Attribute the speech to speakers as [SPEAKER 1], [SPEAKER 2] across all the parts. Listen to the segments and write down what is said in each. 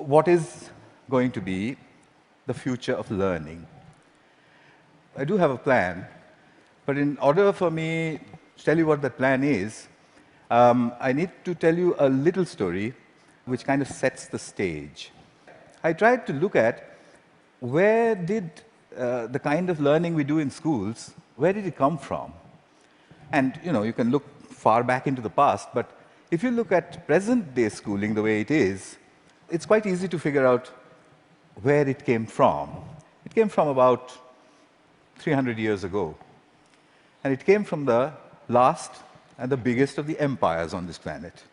[SPEAKER 1] what is going to be the future of learning? I do have a plan, but in order for me to tell you what that plan is, I need to tell you a little story which kind of sets the stage. I tried to look at where did the kind of learning we do in schools, where did it come from? And you can look far back into the past, but if you look at present-day schooling the way it is, it's quite easy to figure out where it came from. It came from about 300 years ago. And it came from the last and the biggest of the empires on this planet.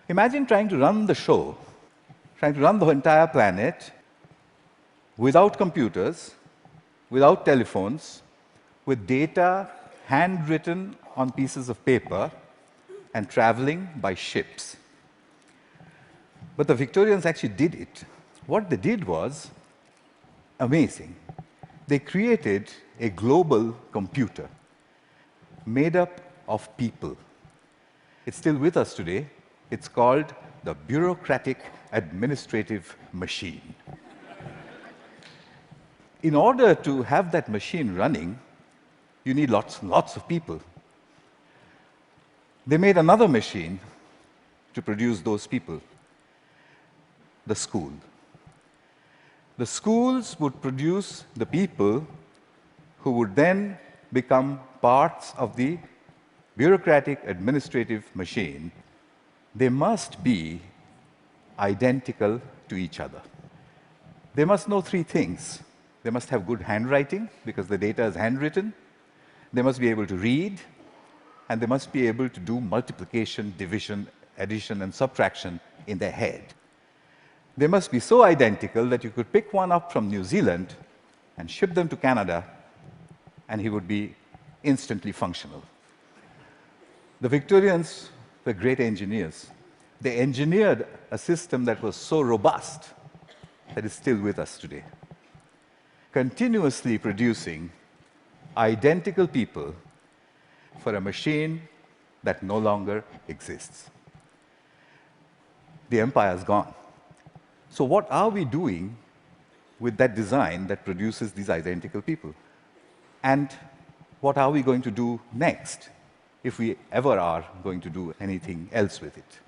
[SPEAKER 1] Imagine trying to run the show, trying to run the entire planet without computers, without telephones, with data handwritten on pieces of paper and traveling by ships. But the Victorians actually did it. What they did was amazing. They created a global computer made up of people. It's still with us today. It's called the Bureaucratic Administrative Machine. In order to have that machine running, you need lots and lots of people. They made another machine to produce those people, the school. The schools would produce the people who would then become parts of the bureaucratic administrative machine. They must be identical to each other. They must know three things. They must have good handwriting, because the data is handwritten. They must be able to read, and they must be able to do multiplication, division, addition, and subtraction in their head. They must be so identical that you could pick one up from New Zealand and ship them to Canada, and he would be instantly functional. The Victorians were great engineers. They engineered a system that was so robust that is still with us today, continuously producing identical people for a machine that no longer exists. The empire is gone. So what are we doing with that design that produces these identical people? And what are we going to do next, if we ever are going to do anything else with it?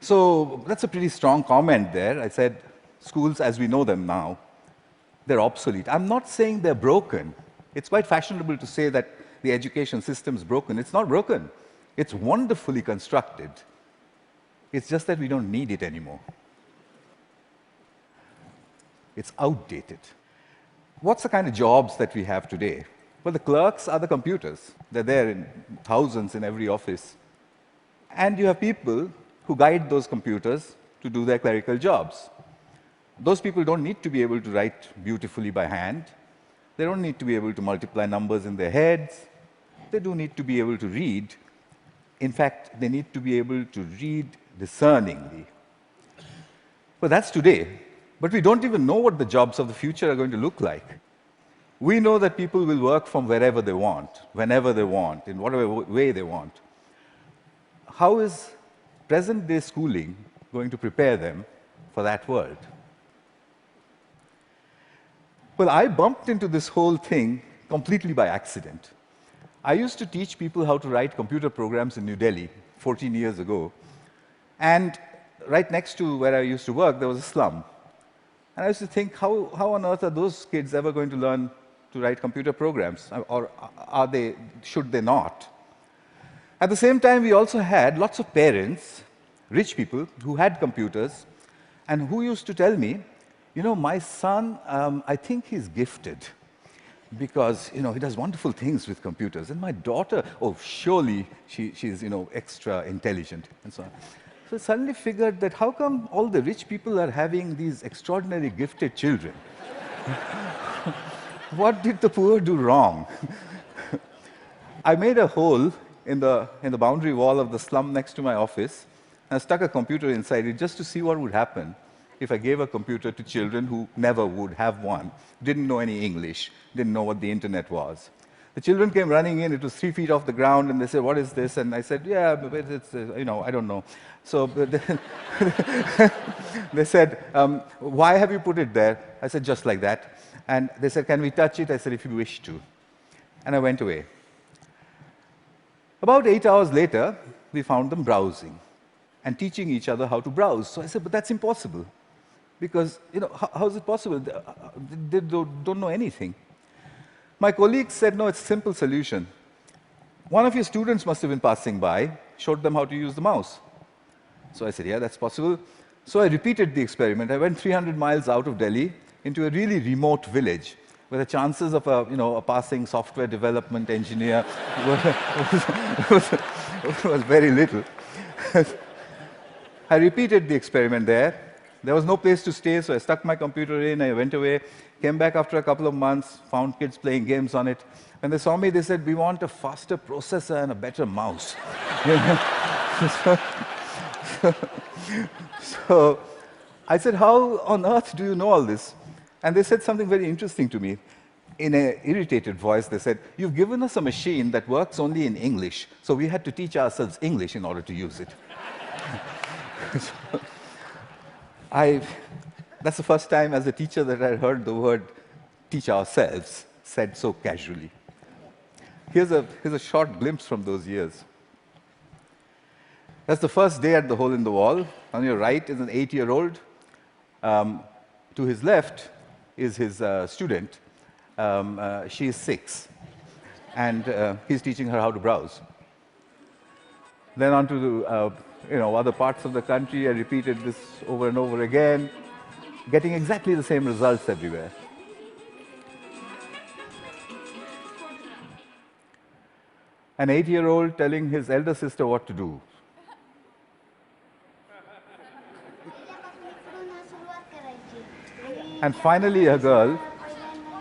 [SPEAKER 1] So that's a pretty strong comment there. I said schools as we know them now, they're obsolete. I'm not saying they're broken. It's quite fashionable to say that the education system is broken. It's not broken. It's wonderfully constructed. It's just that we don't need it anymore. It's outdated. What's the kind of jobs that we have today? Well, the clerks are the computers. They're there in thousands in every office. And you have people who guide those computers to do their clerical jobs. Those people don't need to be able to write beautifully by hand. They don't need to be able to multiply numbers in their heads. They do need to be able to read. In fact, they need to be able to read discerningly. Well, that's today. But we don't even know what the jobs of the future are going to look like. We know that people will work from wherever they want, whenever they want, in whatever way they want. How is present-day schooling going to prepare them for that world? Well, I bumped into this whole thing completely by accident. I used to teach people how to write computer programs in New Delhi 14 years ago. And right next to where I used to work, there was a slum. And I used to think, how on earth are those kids ever going to learn to write computer programs? Or should they not? At the same time, we also had lots of parents, rich people, who had computers, and who used to tell me, my son, I think he's gifted, because he does wonderful things with computers. And my daughter, oh, surely she's extra intelligent, and so on. So I suddenly figured that how come all the rich people are having these extraordinarily gifted children? What did the poor do wrong? I made a hole in the boundary wall of the slum next to my office, and I stuck a computer inside it just to see what would happen if I gave a computer to children who never would have one, didn't know any English, didn't know what the internet was. The children came running in. It was 3 feet off the ground, and they said, "What is this?" And I said, "Yeah, but it's, I don't know." So they said, "Why have you put it there?" I said, "Just like that." And they said, "Can we touch it?" I said, "If you wish to." And I went away. About 8 hours later, we found them browsing and teaching each other how to browse. So I said, "But that's impossible. Because, how is it possible? They don't know anything." My colleagues said, "No, it's a simple solution. One of your students must have been passing by, showed them how to use the mouse." So I said, "Yeah, that's possible." So I repeated the experiment. I went 300 miles out of Delhi into a really remote village where the chances of a passing software development engineer was very little. I repeated the experiment there. There was no place to stay, so I stuck my computer in, I went away, came back after a couple of months, found kids playing games on it. When they saw me, they said, "We want a faster processor and a better mouse." So I said, "How on earth do you know all this?" And they said something very interesting to me. In an irritated voice, they said, "You've given us a machine that works only in English, so we had to teach ourselves English in order to use it." That's the first time as a teacher that I heard the word "teach ourselves" said so casually. Here's a short glimpse from those years. That's the first day at the hole in the wall. On your right is an 8-year-old. To his left is his student. She is 6. And he's teaching her how to browse. Then on to other parts of the country. I repeated this over and over again, getting exactly the same results everywhere. An 8-year-old telling his elder sister what to do. And finally, a girl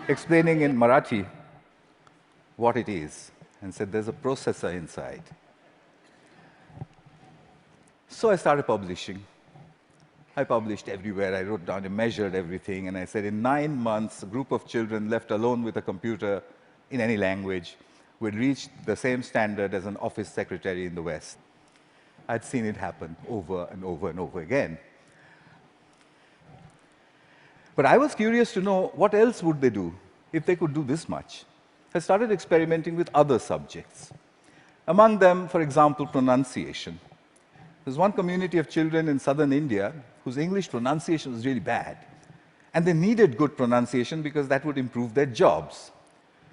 [SPEAKER 1] explaining in Marathi what it is, and said, "There's a processor inside." So I started publishing. I published everywhere. I wrote down and measured everything, and I said, in 9 months, a group of children left alone with a computer in any language would reach the same standard as an office secretary in the West. I'd seen it happen over and over and over again. But I was curious to know what else would they do if they could do this much. I started experimenting with other subjects. Among them, for example, pronunciation. There's one community of children in southern India whose English pronunciation was really bad. And they needed good pronunciation because that would improve their jobs.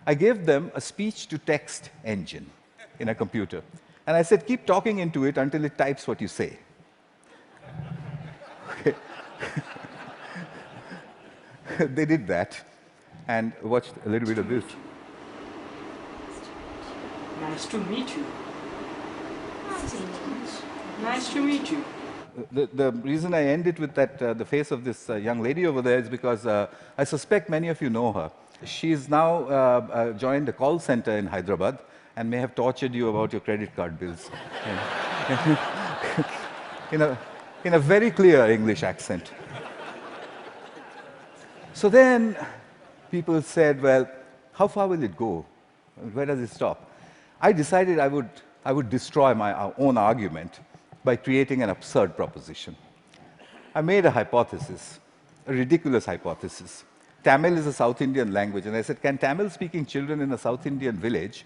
[SPEAKER 1] I gave them a speech-to-text engine in a computer. And I said, "Keep talking into it until it types what you say." Okay. They did that, and watched a little bit of this.
[SPEAKER 2] Nice to meet you. Nice to meet you.
[SPEAKER 1] The reason I end it with that, the face of this young lady over there is because I suspect many of you know her. She's now joined a call center in Hyderabad and may have tortured you about your credit card bills. in a very clear English accent. So then people said, "Well, how far will it go? Where does it stop?" I decided I would destroy my own argument by creating an absurd proposition. I made a hypothesis, a ridiculous hypothesis. Tamil is a South Indian language, and I said, can Tamil-speaking children in a South Indian village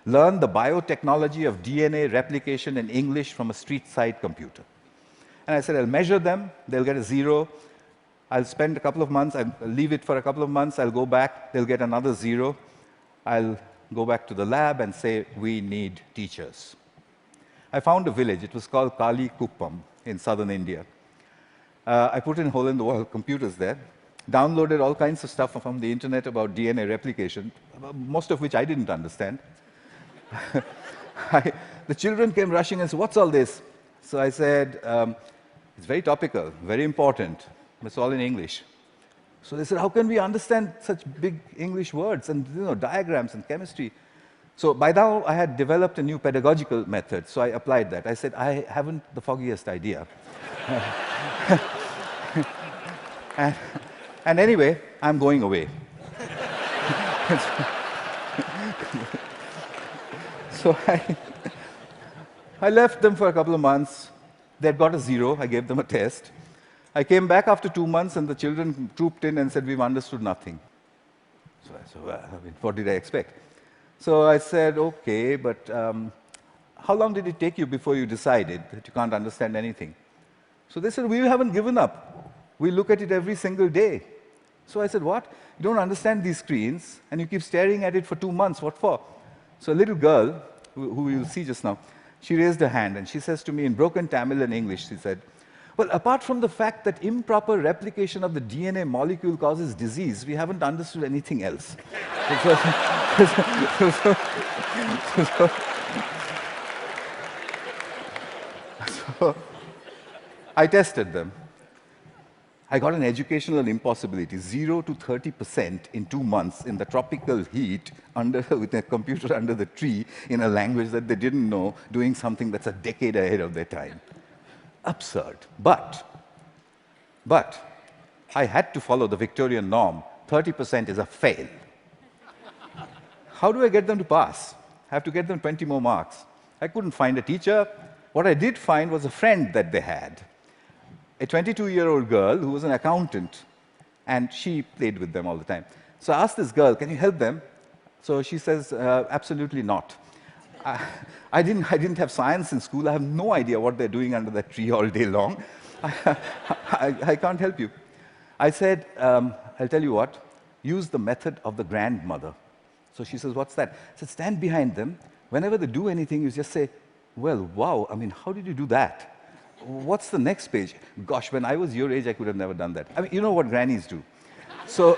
[SPEAKER 1] learn the biotechnology of DNA replication in English from a street-side computer? And I said, I'll measure them, they'll get a 0. I'll spend a couple of months, I'll leave it for a couple of months, I'll go back, they'll get another 0. I'll go back to the lab and say, we need teachers. I found a village, it was called Kali Kuppam in southern India. I put in hole-in-the-wall computers there, downloaded all kinds of stuff from the internet about DNA replication, most of which I didn't understand. The children came rushing and said, what's all this? So I said, it's very topical, very important. It's all in English. So they said, how can we understand such big English words and diagrams and chemistry? So by now, I had developed a new pedagogical method, so I applied that. I said, I haven't the foggiest idea. and anyway, I'm going away. So I left them for a couple of months. They'd got a 0. I gave them a test. I came back after 2 months, and the children trooped in and said, we've understood nothing. So I said, well, I mean, what did I expect? So I said, OK, but how long did it take you before you decided that you can't understand anything? So they said, we haven't given up. We look at it every single day. So I said, what? You don't understand these screens, and you keep staring at it for 2 months. What for? So a little girl, who you'll see just now, she raised her hand, and she says to me in broken Tamil and English, she said, well, apart from the fact that improper replication of the DNA molecule causes disease, we haven't understood anything else. So I tested them. I got an educational impossibility, 0 to 30% in 2 months in the tropical heat with a computer under the tree in a language that they didn't know, doing something that's a decade ahead of their time. Absurd. But I had to follow the Victorian norm. 30% is a fail. How do I get them to pass? I have to get them 20 more marks. I couldn't find a teacher. What I did find was a friend that they had, a 22-year-old girl who was an accountant, and she played with them all the time. So I asked this girl, can you help them? So she says, absolutely not. I didn't have science in school. I have no idea what they're doing under that tree all day long. I can't help you. I said, I'll tell you what, use the method of the grandmother. So she says, what's that? I said, stand behind them. Whenever they do anything, you just say, well, wow, I mean, how did you do that? What's the next page? Gosh, when I was your age, I could have never done that. I mean, you know what grannies do. So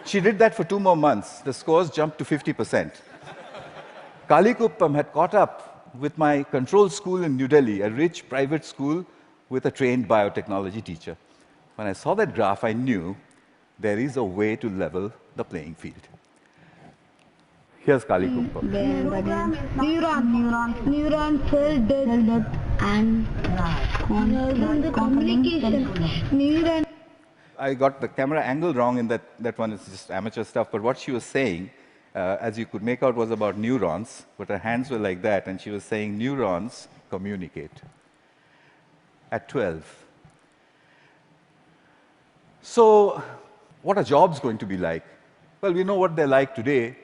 [SPEAKER 1] she did that for 2 more months. The scores jumped to 50%. Kalikuppam had caught up with my control school in New Delhi, a rich private school with a trained biotechnology teacher. When I saw that graph, I knew there is a way to level the playing field. Here's Kalikuppam.
[SPEAKER 3] Neuron cell death and communication.
[SPEAKER 1] I got the camera angle wrong in that one. It's just amateur stuff. But what she was saying, as you could make out, was about neurons. But her hands were like that, and she was saying neurons communicate. At 12. So what are jobs going to be like? Well, we know what they're like today.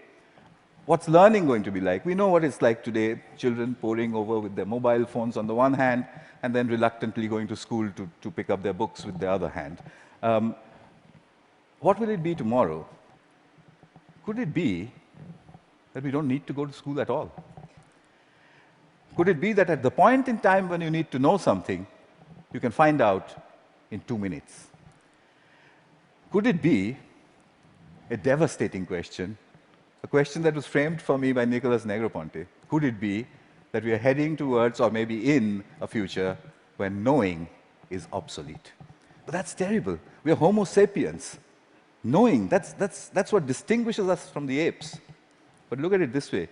[SPEAKER 1] What's learning going to be like? We know what it's like today, children poring over with their mobile phones on the one hand, and then reluctantly going to school to pick up their books with the other hand. What will it be tomorrow? Could it be that we don't need to go to school at all? Could it be that at the point in time when you need to know something, you can find out in 2 minutes? Could it be a devastating question, a question that was framed for me by Nicholas Negroponte? Could it be that we are heading towards, or maybe in, a future when knowing is obsolete? But that's terrible. We are Homo sapiens. Knowing, that's what distinguishes us from the apes. But look at it this way.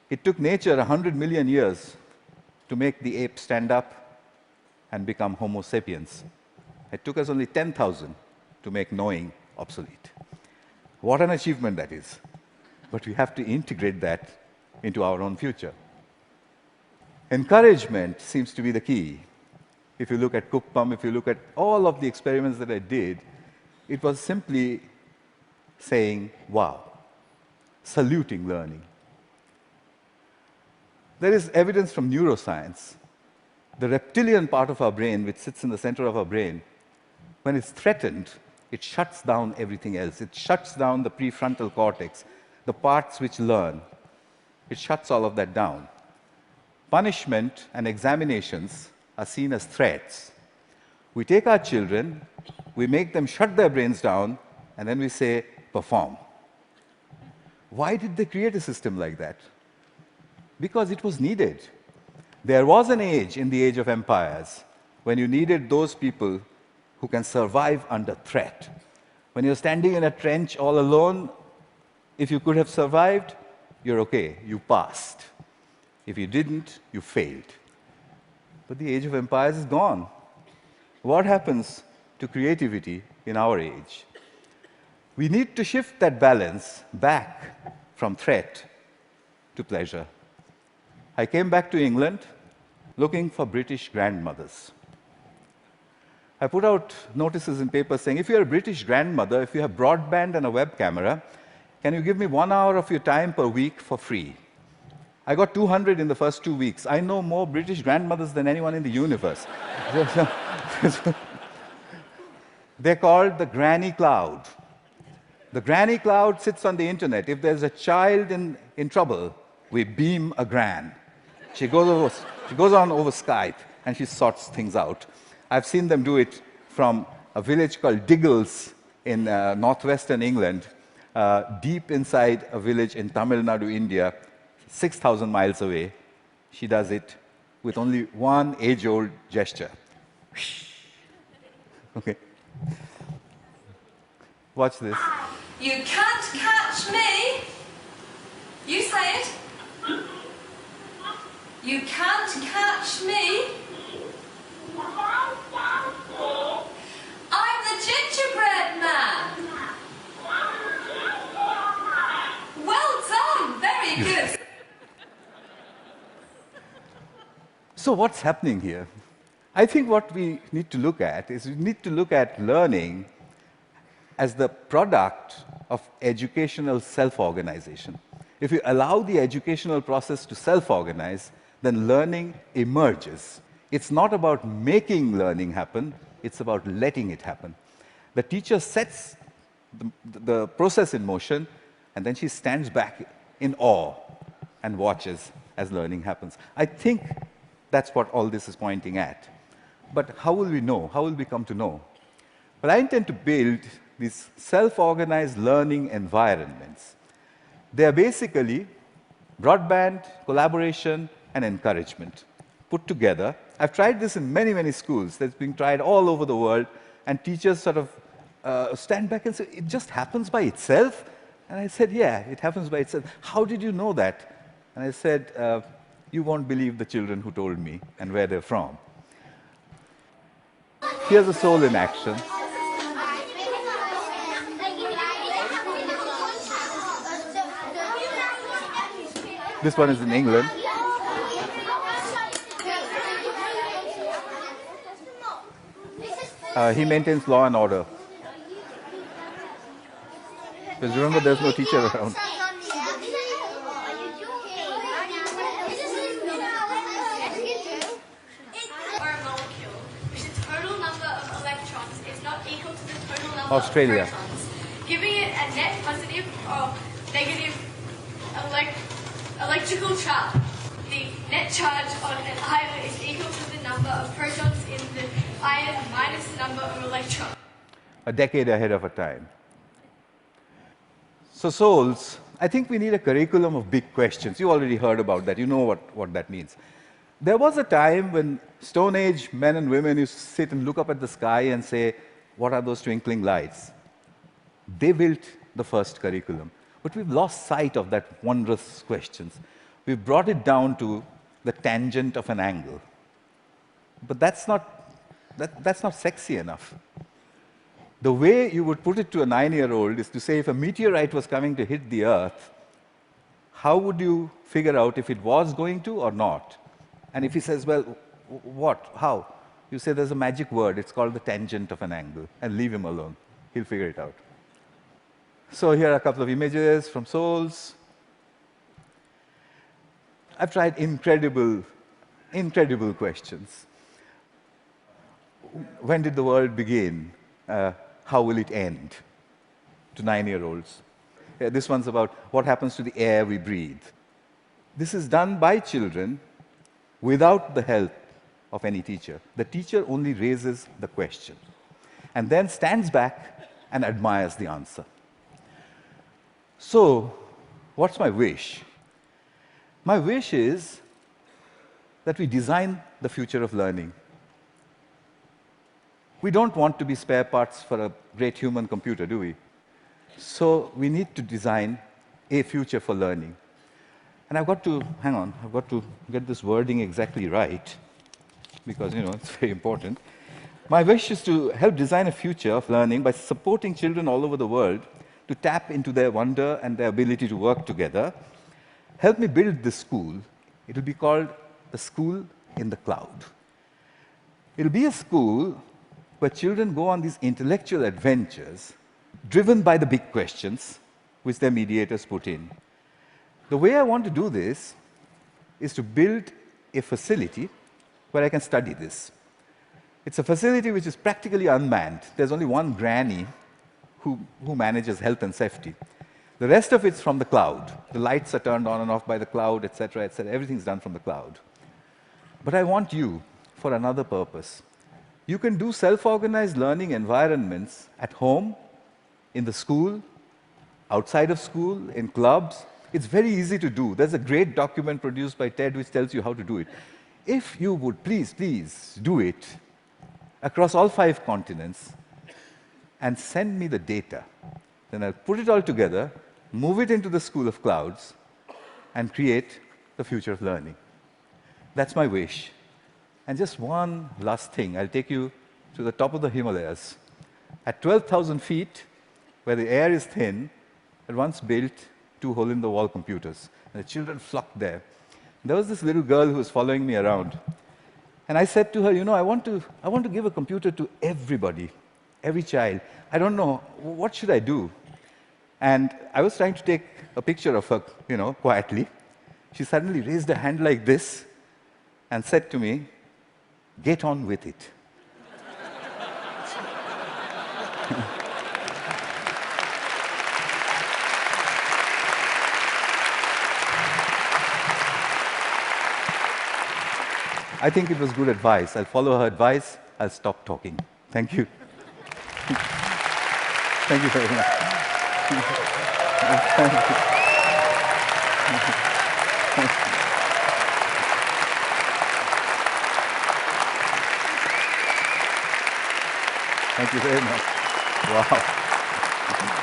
[SPEAKER 1] It took nature 100 million years to make the ape stand up and become Homo sapiens. It took us only 10,000 to make knowing obsolete. What an achievement that is. But we have to integrate that into our own future. Encouragement seems to be the key. If you look at Kuppam, if you look at all of the experiments that I did, it was simply saying, wow, saluting learning. There is evidence from neuroscience. The reptilian part of our brain, which sits in the center of our brain, when it's threatened, it shuts down everything else. It shuts down the prefrontal cortex, the parts which learn. It shuts all of that down. Punishment and examinations are seen as threats. We take our children, we make them shut their brains down, and then we say, perform. Why did they create a system like that? Because it was needed. There was an age, in the age of empires, when you needed those people who can survive under threat. When you're standing in a trench all alone, if you could have survived, you're okay, you passed. If you didn't, you failed. But the age of empires is gone. What happens to creativity in our age? We need to shift that balance back from threat to pleasure. I came back to England looking for British grandmothers. I put out notices in papers saying, if you're a British grandmother, if you have broadband and a web camera, can you give me 1 hour of your time per week for free? I got 200 in the first 2 weeks. I know more British grandmothers than anyone in the universe. They're called the granny cloud. The granny cloud sits on the internet. If there's a child in trouble, we beam a gran. She goes on over Skype and she sorts things out. I've seen them do it from a village called Diggles in northwestern England, deep inside a village in Tamil Nadu, India, 6,000 miles away. She does it with only one age-old gesture. Okay. Watch this.
[SPEAKER 4] You can't catch me. You say it. You can't catch me. I'm the gingerbread man. Well done. Very good.
[SPEAKER 1] So what's happening here? I think what we need to look at is we need to look at learning as the product of educational self-organization. If you allow the educational process to self-organize, then learning emerges. It's not about making learning happen, it's about letting it happen. The teacher sets the process in motion, and then she stands back in awe and watches as learning happens. I think that's what all this is pointing at. But how will we know? How will we come to know? Well, I intend to build these self-organized learning environments. They are basically broadband, collaboration, and encouragement put together. I've tried this in many, many schools. That's being tried all over the world, and teachers sort of stand back and say, it just happens by itself? And I said, yeah, it happens by itself. How did you know that? And I said, you won't believe the children who told me and where they're from. Here's a soul in action. This one is in England. He maintains law and order. Because remember, there's no teacher around. Australia.
[SPEAKER 4] Giving it a net positive or negative electrical charge. The net charge on an ion is equal to the number of protons in the ion minus the number of electrons.
[SPEAKER 1] A decade ahead of our time. So souls, I think we need a curriculum of big questions. You already heard about that. You know what that means. There was a time when Stone Age men and women used to sit and look up at the sky and say, what are those twinkling lights? They built the first curriculum. But we've lost sight of that wondrous questions. We've brought it down to the tangent of an angle. But that's not sexy enough. The way you would put it to a 9-year-old is to say, if a meteorite was coming to hit the Earth, how would you figure out if it was going to or not? And if he says, well, what? How? You say there's a magic word. It's called the tangent of an angle. And leave him alone. He'll figure it out. So here are a couple of images from souls. I've tried incredible questions. When did the world begin? How will it end? To 9-year-olds. This one's about what happens to the air we breathe. This is done by children without the help of any teacher. The teacher only raises the question and then stands back and admires the answer. So, what's my wish? My wish is that we design the future of learning. We don't want to be spare parts for a great human computer, do we? So we need to design a future for learning. And I've got to get this wording exactly right, because, it's very important. My wish is to help design a future of learning by supporting children all over the world to tap into their wonder and their ability to work together, help me build this school. It will be called the School in the Cloud. It will be a school where children go on these intellectual adventures driven by the big questions which their mediators put in. The way I want to do this is to build a facility where I can study this. It's a facility which is practically unmanned. There's only one granny who manages health and safety. The rest of it's from the cloud. The lights are turned on and off by the cloud, etc., etc. Everything's done from the cloud. But I want you for another purpose. You can do self-organized learning environments at home, in the school, outside of school, in clubs. It's very easy to do. There's a great document produced by TED which tells you how to do it. If you would please do it across all 5 continents and send me the data, then I'll put it all together, move it into the School of Clouds, and create the future of learning. That's my wish. And just one last thing. I'll take you to the top of the Himalayas. At 12,000 feet, where the air is thin, I once built 2 hole-in-the-wall computers. And the children flocked there. There was this little girl who was following me around. And I said to her, you know, I want to give a computer to everybody, every child. I don't know, what should I do? And I was trying to take a picture of her, you know, quietly. She suddenly raised her hand like this and said to me, "Get on with it." I think it was good advice. I'll follow her advice. I'll stop talking. Thank you. Thank you very much. Thank you very much. Wow.